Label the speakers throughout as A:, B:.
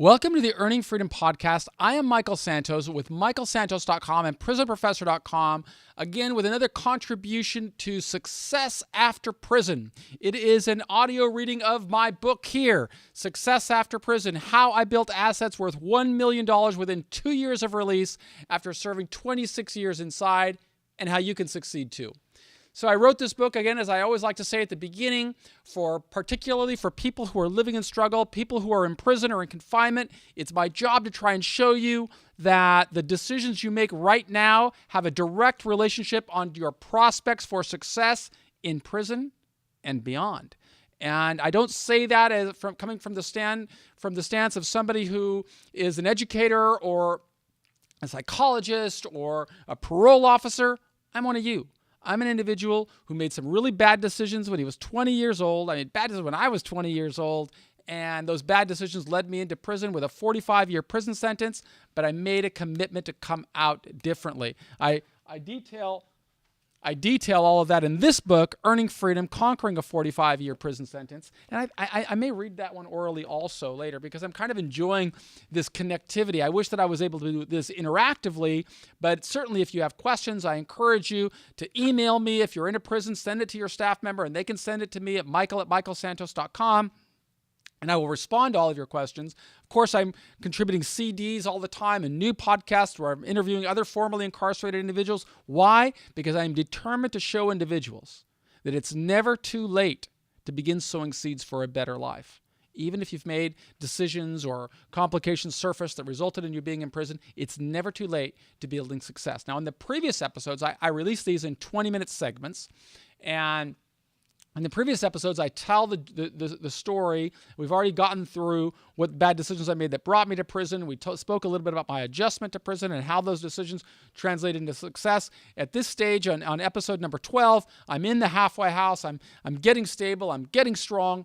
A: Welcome to the Earning Freedom Podcast. I am Michael Santos with michaelsantos.com and prisonprofessor.com, again with another contribution to Success After Prison. It is an audio reading of my book here, Success After Prison, How I Built Assets Worth $1 Million Within 2 years of release after serving 26 years inside, and how you can succeed too. So I wrote this book, again, as I always like to say at the beginning, particularly for people who are living in struggle, people who are in prison or in confinement. It's my job to try and show you that the decisions you make right now have a direct relationship on your prospects for success in prison and beyond. And I don't say that as coming from the stance of somebody who is an educator or a psychologist or a parole officer. I'm one of you. I'm an individual who made some really bad decisions when he was 20 years old. I made bad decisions when I was 20 years old, and those bad decisions led me into prison with a 45-year prison sentence, but I made a commitment to come out differently. I detail all of that in this book, Earning Freedom, Conquering a 45-Year Prison Sentence. And I may read that one orally also later because I'm kind of enjoying this connectivity. I wish that I was able to do this interactively, but certainly if you have questions, I encourage you to email me. If you're in a prison, send it to your staff member, and they can send it to me at michael@michaelsantos.com. And I will respond to all of your questions. Of course, I'm contributing CDs all the time and new podcasts where I'm interviewing other formerly incarcerated individuals. Why? Because I'm determined to show individuals that it's never too late to begin sowing seeds for a better life. Even if you've made decisions or complications surface that resulted in you being in prison, it's never too late to be building success. Now, in the previous episodes, I released these in 20-minute segments, and in the previous episodes, I tell the story. We've already gotten through what bad decisions I made that brought me to prison. We spoke a little bit about my adjustment to prison and how those decisions translate into success. At this stage, on episode number 12, I'm in the halfway house. I'm getting stable. I'm getting strong.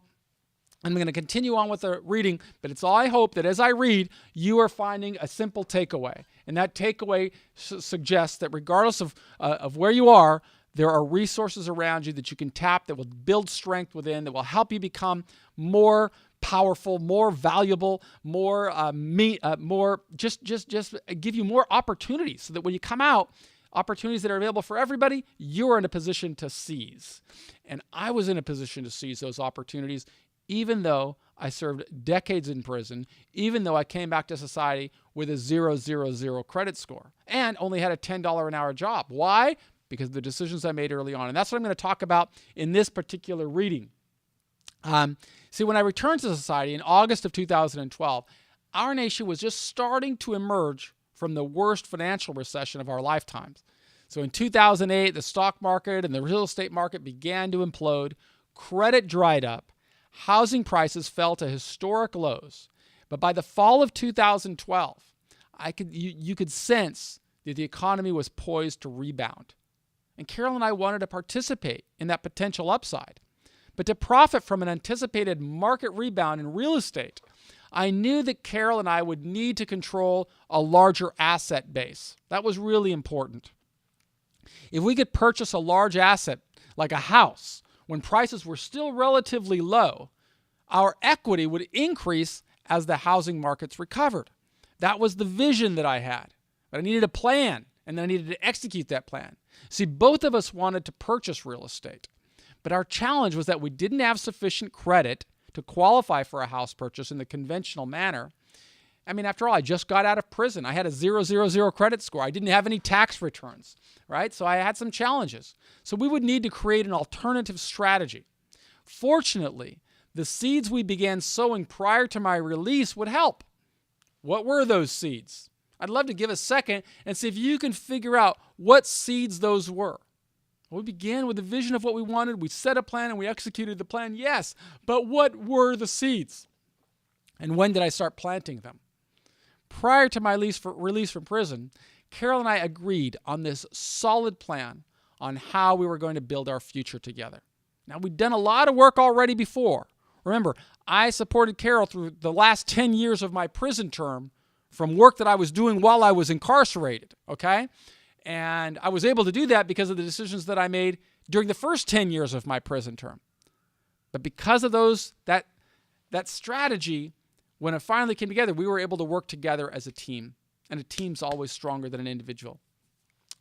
A: I'm going to continue on with the reading, but it's all I hope that as I read, you are finding a simple takeaway. And that takeaway suggests that regardless of where you are, there are resources around you that you can tap that will build strength within, that will help you become more powerful, more valuable, just give you more opportunities so that when you come out, opportunities that are available for everybody, you're in a position to seize. And I was in a position to seize those opportunities, even though I served decades in prison, even though I came back to society with a 000 credit score and only had a $10 an hour job. Why? Because of the decisions I made early on. And that's what I'm going to talk about in this particular reading. See, when I returned to society in August of 2012, our nation was just starting to emerge from the worst financial recession of our lifetimes. So in 2008, the stock market and the real estate market began to implode. Credit dried up. Housing prices fell to historic lows. But by the fall of 2012, you could sense that the economy was poised to rebound. And Carol and I wanted to participate in that potential upside. But to profit from an anticipated market rebound in real estate, I knew that Carol and I would need to control a larger asset base. That was really important. If we could purchase a large asset, like a house, when prices were still relatively low, our equity would increase as the housing markets recovered. That was the vision that I had. But I needed a plan, and then I needed to execute that plan. See, both of us wanted to purchase real estate, but our challenge was that we didn't have sufficient credit to qualify for a house purchase in the conventional manner. I mean, after all, I just got out of prison. I had a 000 credit score. I didn't have any tax returns, right? So I had some challenges. So we would need to create an alternative strategy. Fortunately, the seeds we began sowing prior to my release would help. What were those seeds? I'd love to give a second and see if you can figure out what seeds those were. We began with a vision of what we wanted. We set a plan and we executed the plan. Yes, but what were the seeds? And when did I start planting them? Prior to my release from prison, Carol and I agreed on this solid plan on how we were going to build our future together. Now, we'd done a lot of work already before. Remember, I supported Carol through the last 10 years of my prison term from work that I was doing while I was incarcerated, okay? And I was able to do that because of the decisions that I made during the first 10 years of my prison term. But because of that strategy, when it finally came together, we were able to work together as a team. And a team's always stronger than an individual.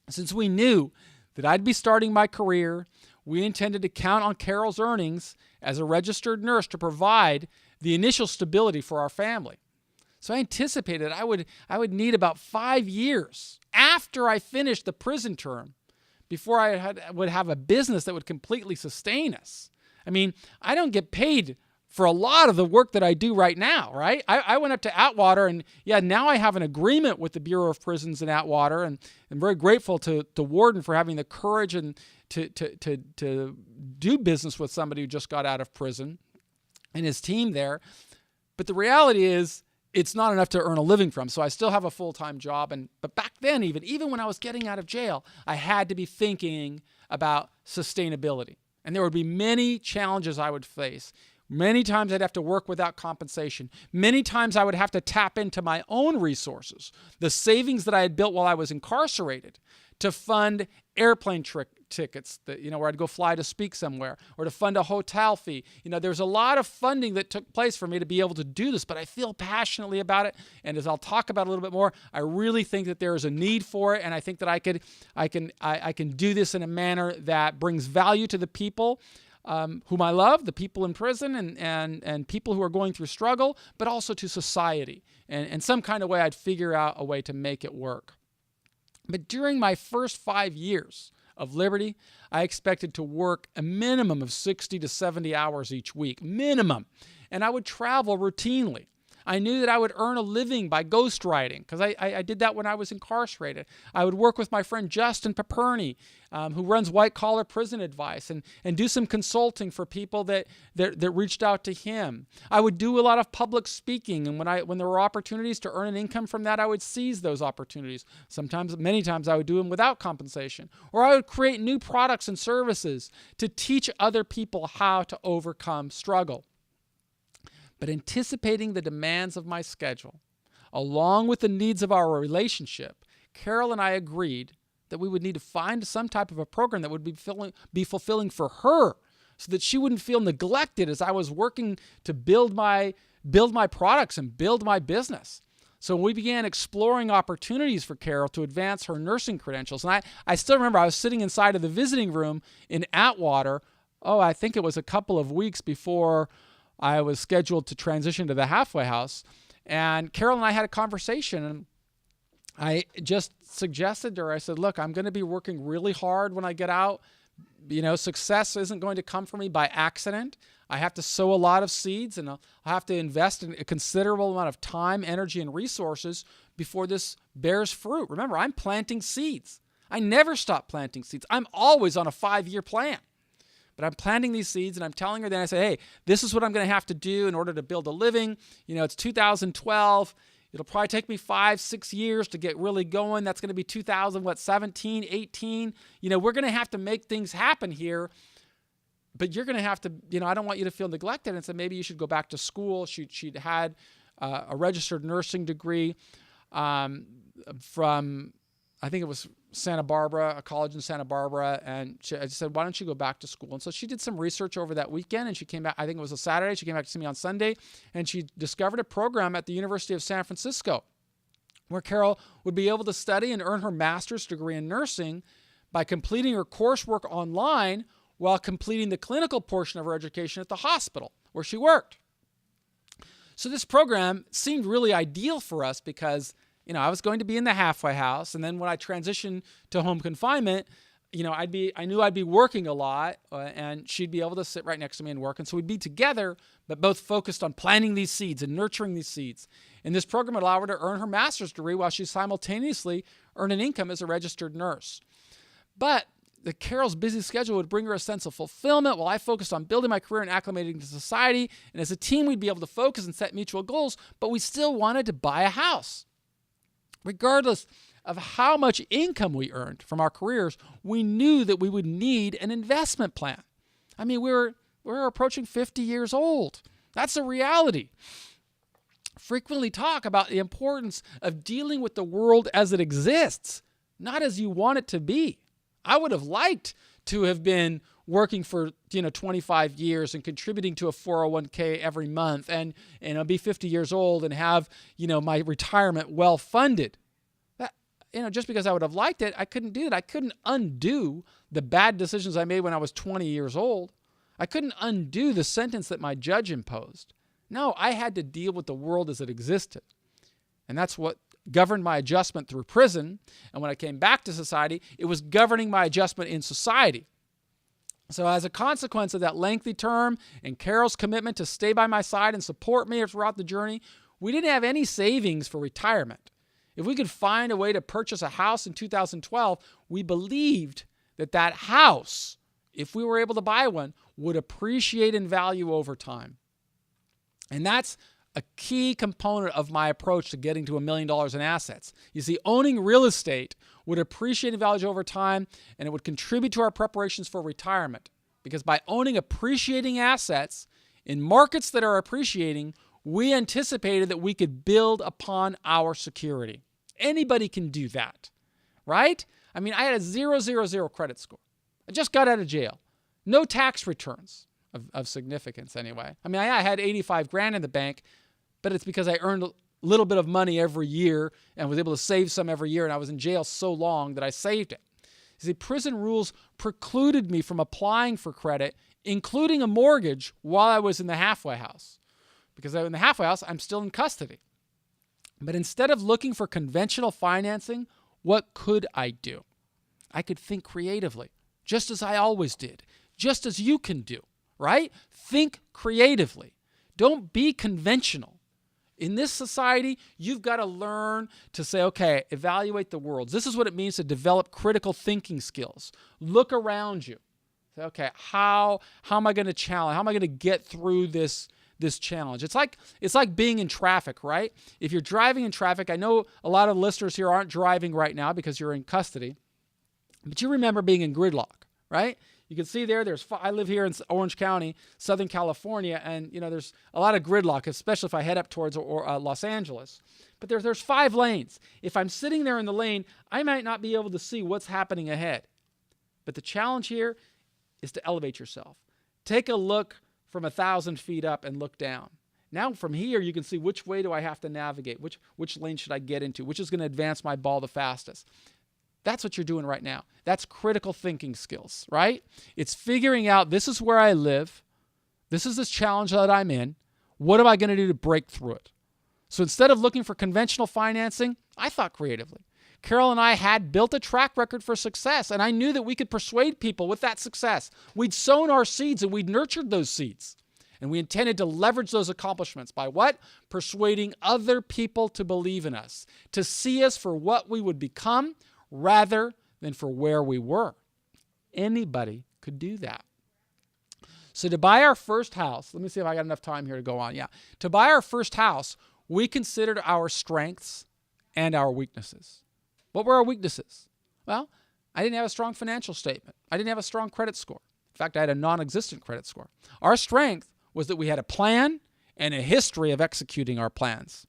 A: Since we knew that I'd be starting my career, we intended to count on Carol's earnings as a registered nurse to provide the initial stability for our family. So I anticipated I would need about 5 years after I finished the prison term before I would have a business that would completely sustain us. I mean, I don't get paid for a lot of the work that I do right now, right? I went up to Atwater, and now I have an agreement with the Bureau of Prisons in Atwater, and I'm very grateful to Warden for having the courage and to do business with somebody who just got out of prison and his team there. But the reality is, it's not enough to earn a living from. So I still have a full-time job. But back then, even when I was getting out of jail, I had to be thinking about sustainability. And there would be many challenges I would face. Many times I'd have to work without compensation. Many times I would have to tap into my own resources, the savings that I had built while I was incarcerated, to fund airplane tickets that, where I'd go fly to speak somewhere, or to fund a hotel fee. There's a lot of funding that took place for me to be able to do this, but I feel passionately about it. And as I'll talk about a little bit more, I really think that there is a need for it. And I think that I can do this in a manner that brings value to the people whom I love, the people in prison and people who are going through struggle, but also to society. And some kind of way I'd figure out a way to make it work. But during my first 5 years of liberty, I expected to work a minimum of 60 to 70 hours each week, minimum. And I would travel routinely. I knew that I would earn a living by ghostwriting, because I did that when I was incarcerated. I would work with my friend Justin Paperny, who runs White Collar Prison Advice, and do some consulting for people that reached out to him. I would do a lot of public speaking, and when there were opportunities to earn an income from that, I would seize those opportunities. Many times I would do them without compensation. Or I would create new products and services to teach other people how to overcome struggle. But anticipating the demands of my schedule, along with the needs of our relationship, Carol and I agreed that we would need to find some type of a program that would be fulfilling for her, so that she wouldn't feel neglected as I was working to build my products and build my business. So we began exploring opportunities for Carol to advance her nursing credentials. And I still remember I was sitting inside of the visiting room in Atwater. I think it was a couple of weeks before I was scheduled to transition to the halfway house, and Carol and I had a conversation, and I just suggested to her, I said, look, I'm going to be working really hard when I get out. Success isn't going to come for me by accident. I have to sow a lot of seeds, and I'll have to invest in a considerable amount of time, energy, and resources before this bears fruit. Remember, I'm planting seeds. I never stop planting seeds. I'm always on a 5-year plan. But I'm planting these seeds, and I'm telling her, then I say, hey, this is what I'm going to have to do in order to build a living. It's 2012. It'll probably take me 5-6 years to get really going. That's going to be 2017, 18. We're going to have to make things happen here. But you're going to have to, I don't want you to feel neglected. And so maybe you should go back to school. She'd had a registered nursing degree from, I think it was Santa Barbara, a college in Santa Barbara, and I just said, why don't you go back to school? And so she did some research over that weekend, and she came back, I think it was a Saturday, she came back to see me on Sunday, and she discovered a program at the University of San Francisco where Carol would be able to study and earn her master's degree in nursing by completing her coursework online while completing the clinical portion of her education at the hospital where she worked. So this program seemed really ideal for us because I was going to be in the halfway house, and then when I transitioned to home confinement, I knew I'd be working a lot, and she'd be able to sit right next to me and work, and so we'd be together, but both focused on planting these seeds and nurturing these seeds. And this program would allow her to earn her master's degree while she simultaneously earned an income as a registered nurse. But Carol's busy schedule would bring her a sense of fulfillment while I focused on building my career and acclimating to society. And as a team, we'd be able to focus and set mutual goals, but we still wanted to buy a house. Regardless of how much income we earned from our careers, we knew that we would need an investment plan. I mean, we're approaching 50 years old. That's a reality. Frequently talk about the importance of dealing with the world as it exists, not as you want it to be. I would have liked to have been working for 25 years and contributing to a 401k every month and I'll be 50 years old and have my retirement well funded. That, just because I would have liked it, I couldn't do it. I couldn't undo the bad decisions I made when I was 20 years old. I couldn't undo the sentence that my judge imposed. No, I had to deal with the world as it existed. And that's what governed my adjustment through prison. And when I came back to society, it was governing my adjustment in society. So as a consequence of that lengthy term and Carol's commitment to stay by my side and support me throughout the journey, we didn't have any savings for retirement. If we could find a way to purchase a house in 2012, we believed that house, if we were able to buy one, would appreciate in value over time. And that's a key component of my approach to getting to $1 million in assets. You see, owning real estate would appreciate in value over time, and it would contribute to our preparations for retirement. Because by owning appreciating assets in markets that are appreciating, we anticipated that we could build upon our security. Anybody can do that, right? I mean, I had a 000 credit score. I just got out of jail. No tax returns of significance anyway. I mean, I had 85 grand in the bank, but it's because I earned a little bit of money every year and was able to save some every year, and I was in jail so long that I saved it. You see, prison rules precluded me from applying for credit, including a mortgage, while I was in the halfway house. Because in the halfway house, I'm still in custody. But instead of looking for conventional financing, what could I do? I could think creatively, just as I always did, just as you can do, right? Think creatively. Don't be conventional. In this society, you've got to learn to say, okay, evaluate the world. This is what it means to develop critical thinking skills. Look around you. Say, okay, how am I going to challenge? How am I going to get through this challenge? It's like being in traffic, right? If you're driving in traffic, I know a lot of listeners here aren't driving right now because you're in custody, but you remember being in gridlock, right? You can see I live here in Orange County, Southern California, and there's a lot of gridlock, especially if I head up towards Los Angeles. But there's 5 lanes. If I'm sitting there in the lane, I might not be able to see what's happening ahead. But the challenge here is to elevate yourself. Take a look from 1,000 feet up and look down. Now from here, you can see which way do I have to navigate, which lane should I get into, which is going to advance my ball the fastest. That's what you're doing right now. That's critical thinking skills, right? It's figuring out, this is where I live. This is this challenge that I'm in. What am I going to do to break through it? So instead of looking for conventional financing, I thought creatively. Carol and I had built a track record for success, and I knew that we could persuade people with that success. We'd sown our seeds, and we'd nurtured those seeds. And we intended to leverage those accomplishments by what? Persuading other people to believe in us, to see us for what we would become, rather than for where we were. Anybody could do that. So to buy our first house, let me see if I got enough time here to go on. Yeah. To buy our first house, we considered our strengths and our weaknesses. What were our weaknesses? Well, I didn't have a strong financial statement. I didn't have a strong credit score. In fact, I had a non-existent credit score. Our strength was that we had a plan and a history of executing our plans.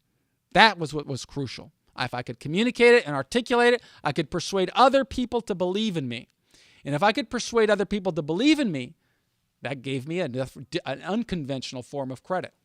A: That was what was crucial. If I could communicate it and articulate it, I could persuade other people to believe in me. And if I could persuade other people to believe in me, that gave me an unconventional form of credit.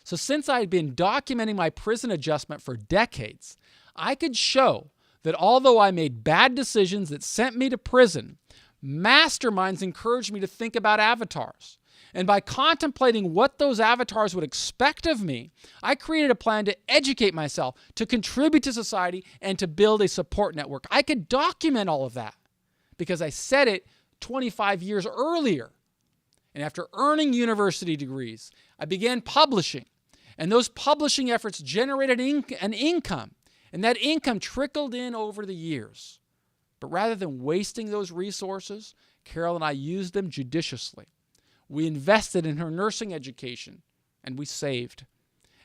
A: So since I had been documenting my prison adjustment for decades, I could show that although I made bad decisions that sent me to prison, masterminds encouraged me to think about avatars. And by contemplating what those avatars would expect of me, I created a plan to educate myself, to contribute to society, and to build a support network. I could document all of that because I said it 25 years earlier. And after earning university degrees, I began publishing. And those publishing efforts generated an income. And that income trickled in over the years. But rather than wasting those resources, Carol and I used them judiciously. We invested in her nursing education, and we saved.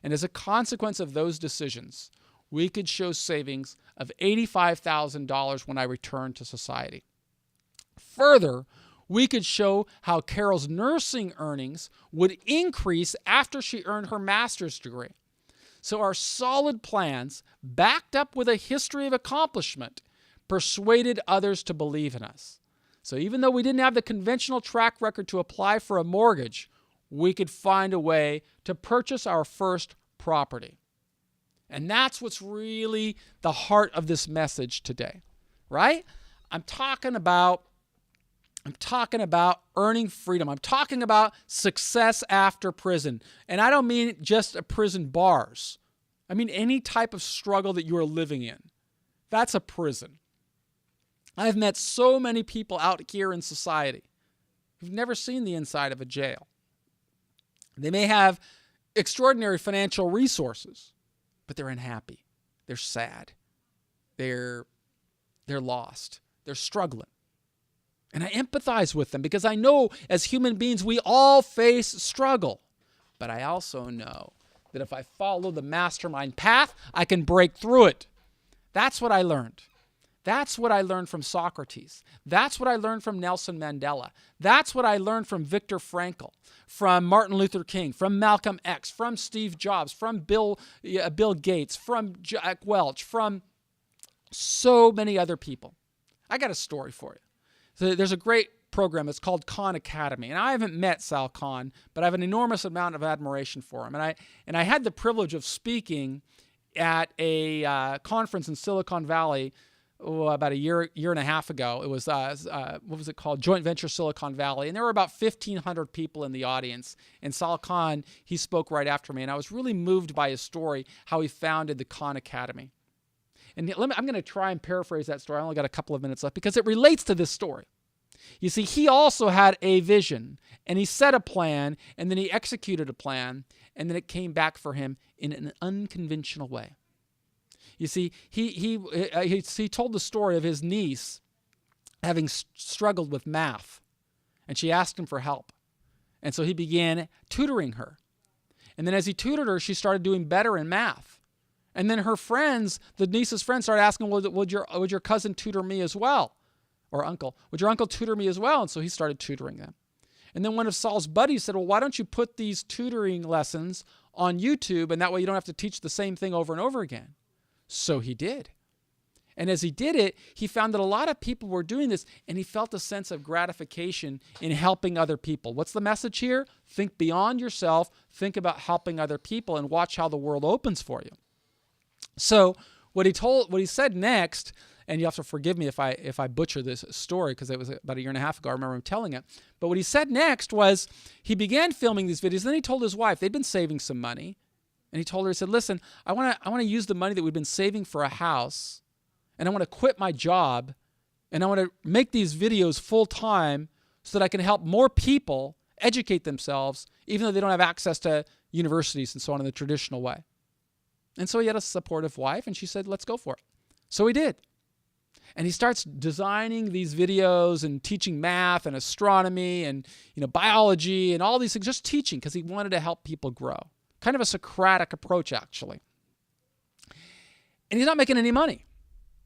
A: And as a consequence of those decisions, we could show savings of $85,000 when I returned to society. Further, we could show how Carol's nursing earnings would increase after she earned her master's degree. So our solid plans, backed up with a history of accomplishment, persuaded others to believe in us. So even though we didn't have the conventional track record to apply for a mortgage, we could find a way to purchase our first property. And that's what's really the heart of this message today, right? I'm talking about earning freedom. I'm talking about success after prison. And I don't mean just prison bars. I mean any type of struggle that you are living in. That's a prison. I've met so many people out here in society who've never seen the inside of a jail. They may have extraordinary financial resources, but they're unhappy. They're sad. They're lost. They're struggling. And I empathize with them because I know as human beings we all face struggle. But I also know that if I follow the mastermind path, I can break through it. That's what I learned. That's what I learned from Socrates. That's what I learned from Nelson Mandela. That's what I learned from Viktor Frankl, from Martin Luther King, from Malcolm X, from Steve Jobs, from Bill Gates, from Jack Welch, from so many other people. I got a story for you. So there's a great program. It's called Khan Academy. And I haven't met Sal Khan, but I have an enormous amount of admiration for him. And I had the privilege of speaking at a conference in Silicon Valley about a year and a half ago. It was, what was it called? Joint Venture Silicon Valley. And there were about 1,500 people in the audience. And Sal Khan, he spoke right after me. And I was really moved by his story, how he founded the Khan Academy. And I'm going to try and paraphrase that story. I only got a couple of minutes left because it relates to this story. You see, he also had a vision, and he set a plan, and then he executed a plan, and then it came back for him in an unconventional way. You see, he told the story of his niece having struggled with math, and she asked him for help. And so he began tutoring her. And then as he tutored her, she started doing better in math. And then her friends, the niece's friends, started asking, well, would your cousin tutor me as well? Or uncle, would your uncle tutor me as well? And so he started tutoring them. And then one of Saul's buddies said, well, why don't you put these tutoring lessons on YouTube, and that way you don't have to teach the same thing over and over again. So he did. And as he did it, he found that a lot of people were doing this, and he felt a sense of gratification in helping other people. What's the message here? Think beyond yourself, think about helping other people, and watch how the world opens for you. So what he said next, and you have to forgive me if I butcher this story because it was about a year and a half ago. I remember him telling it. But what he said next was he began filming these videos. Then he told his wife, they'd been saving some money. And he told her, he said, listen, I want to use the money that we've been saving for a house, and I want to quit my job, and I want to make these videos full time so that I can help more people educate themselves, even though they don't have access to universities and so on in the traditional way. And so he had a supportive wife, and she said, let's go for it. So he did. And he starts designing these videos and teaching math and astronomy and biology and all these things, just teaching because he wanted to help people grow. Kind of a Socratic approach, actually. And he's not making any money.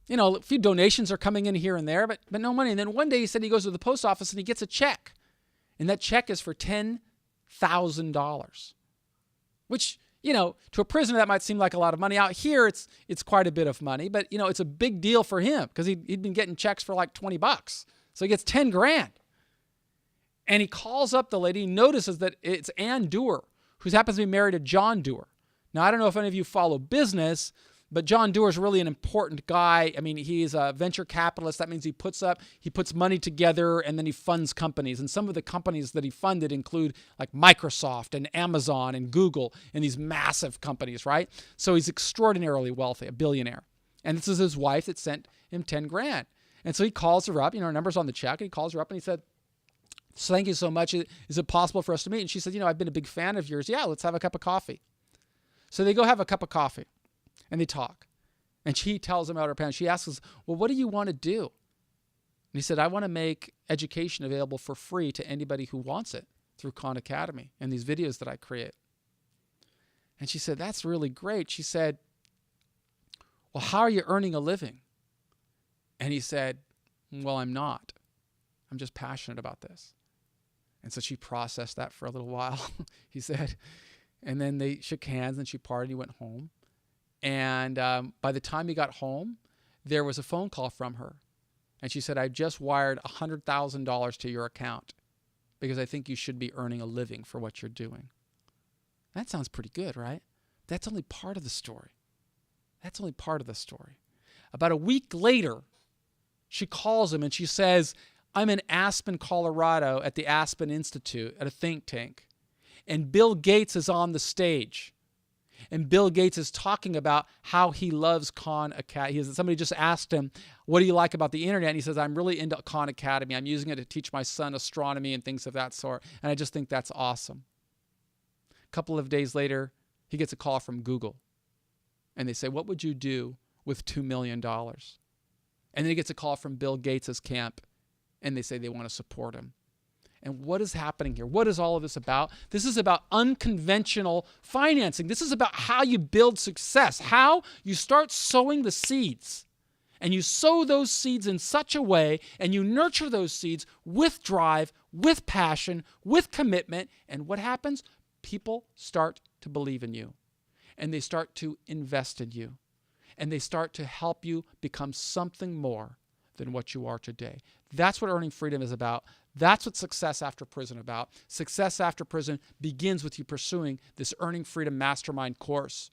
A: A few donations are coming in here and there, but no money. And then one day he said he goes to the post office and he gets a check. And that check is for $10,000, which, to a prisoner that might seem like a lot of money. Out here, it's quite a bit of money, but it's a big deal for him because he'd been getting checks for like $20. So he gets 10 grand. And he calls up the lady, notices that it's Ann Doerr, who happens to be married to John Doerr. Now, I don't know if any of you follow business, but John Doerr is really an important guy. I mean, he's a venture capitalist. That means he puts money together and then he funds companies. And some of the companies that he funded include like Microsoft and Amazon and Google and these massive companies, right? So he's extraordinarily wealthy, a billionaire. And this is his wife that sent him 10 grand. And so he calls her up, her number's on the check, and he calls her up and he said, so thank you so much. Is it possible for us to meet? And she said, I've been a big fan of yours. Yeah, let's have a cup of coffee. So they go have a cup of coffee and they talk. And she tells him about her plan. She asks us, well, what do you want to do? And he said, I want to make education available for free to anybody who wants it through Khan Academy and these videos that I create. And she said, that's really great. She said, well, how are you earning a living? And he said, well, I'm not. I'm just passionate about this. And so she processed that for a little while, he said. And then they shook hands and she parted. He went home. And by the time he got home, there was a phone call from her. And she said, I just wired $100,000 to your account because I think you should be earning a living for what you're doing. That sounds pretty good, right? That's only part of the story. That's only part of the story. About a week later, she calls him and she says, I'm in Aspen, Colorado at the Aspen Institute at a think tank. And Bill Gates is on the stage. And Bill Gates is talking about how he loves Khan Academy. Somebody just asked him, what do you like about the internet? And he says, I'm really into Khan Academy. I'm using it to teach my son astronomy and things of that sort. And I just think that's awesome. A couple of days later, he gets a call from Google. And they say, what would you do with $2 million? And then he gets a call from Bill Gates' camp. And they say they want to support him. And what is happening here? What is all of this about? This is about unconventional financing. This is about how you build success, how you start sowing the seeds. And you sow those seeds in such a way, and you nurture those seeds with drive, with passion, with commitment. And what happens? People start to believe in you. And they start to invest in you. And they start to help you become something more than what you are today. That's what Earning Freedom is about. That's what Success After Prison is about. Success After Prison begins with you pursuing this Earning Freedom Mastermind course,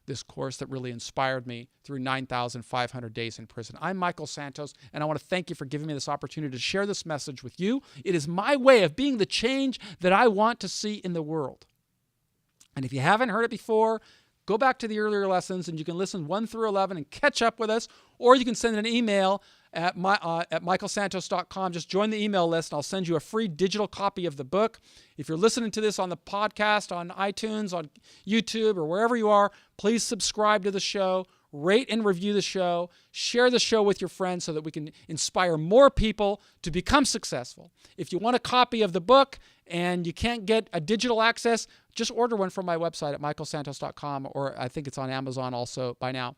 A: this course that really inspired me through 9,500 days in prison. I'm Michael Santos, and I want to thank you for giving me this opportunity to share this message with you. It is my way of being the change that I want to see in the world. And if you haven't heard it before, go back to the earlier lessons, and you can listen 1 through 11 and catch up with us, or you can send an email at michaelsantos.com. Just join the email list, and I'll send you a free digital copy of the book. If you're listening to this on the podcast, on iTunes, on YouTube, or wherever you are, please subscribe to the show, rate and review the show, share the show with your friends so that we can inspire more people to become successful. If you want a copy of the book and you can't get a digital access, just order one from my website at michaelsantos.com, or I think it's on Amazon also by now.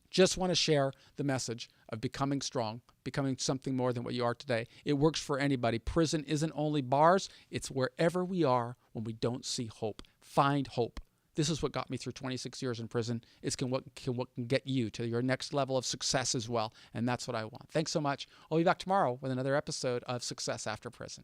A: Just want to share the message of becoming strong, becoming something more than what you are today. It works for anybody. Prison isn't only bars. It's wherever we are when we don't see hope. Find hope. This is what got me through 26 years in prison. It's what can get you to your next level of success as well. And that's what I want. Thanks so much. I'll be back tomorrow with another episode of Success After Prison.